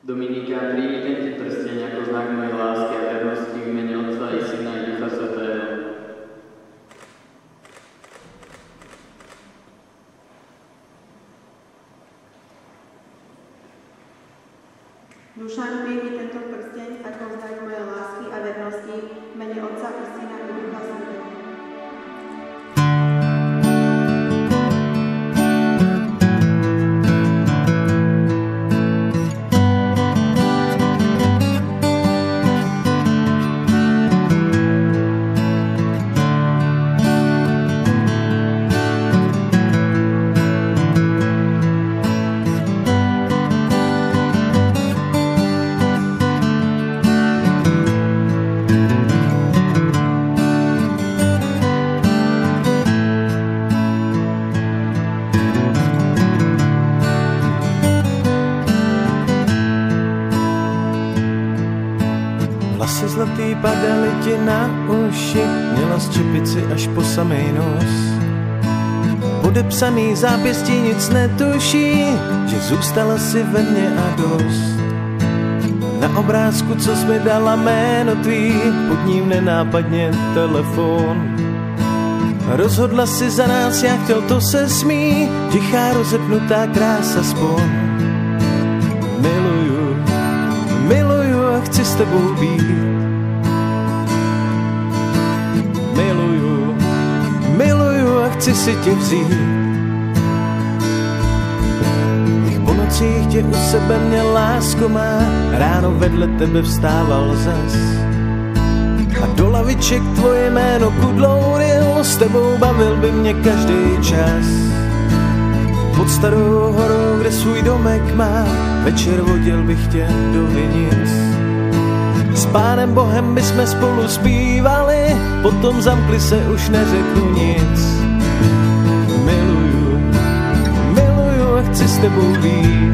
Dominika, príjmi tento prsteň ako znak mojej lásky a vernosti v mene Otca i Syna i Ducha Svätého. Dušan, príjmi tento prsteň ako znak mojej lásky a vernosti v mene Otca i Syna i Ducha Svätého. Vlasy zlatý padaly ti na uši, měla z čepici až po samej nos. Podepsaný zápěstí nic netuší, že zůstala si ve mně a dost. Na obrázku, co jsi mi dala jméno tvý, pod ním nenápadně telefon. Rozhodla si za nás, jak chtěl, to se smí, tichá rozepnutá krása spon. Miluju, miluju a chci s tebou být. Miluju, miluju a chci si tě vzít. Po nocích tě u sebe měl, lásko má, ráno vedle tebe vstával zas. A do laviček tvoje jméno kudlouril, s tebou bavil by mě každý čas. Pod starou horou, kde svůj domek má, večer vodil bych tě do vinic. S Pánem Bohem bychom spolu zpívali, potom zamkli se, už neřeknu nic. Miluju, miluju a chci s tebou být.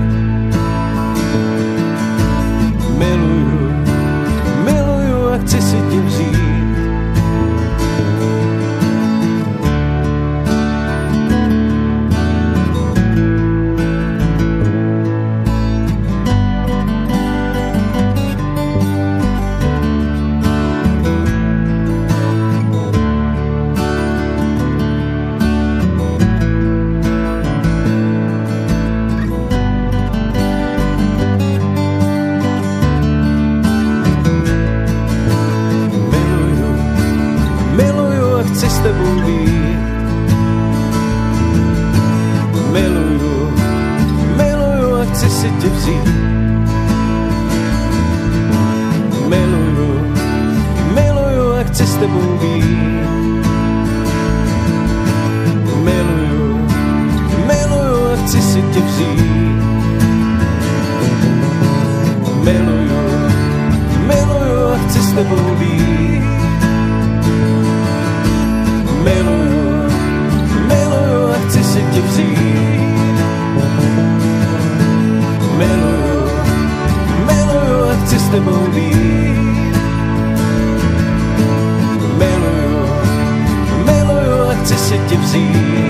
Miluju, miluju a chci si tě vzít. Chci s tebou být. Miluju, miluju a chci si tě vzít. Miluju, miluju a chci s tebou být. Miluju, miluju a chci si tě vzít. Miluju, miluju a chci s tebou být. Miluju, miluju a chci si tě vzít. Miluju, miluju a chci s tebou být. Miluju, miluju a chci si tě vzít.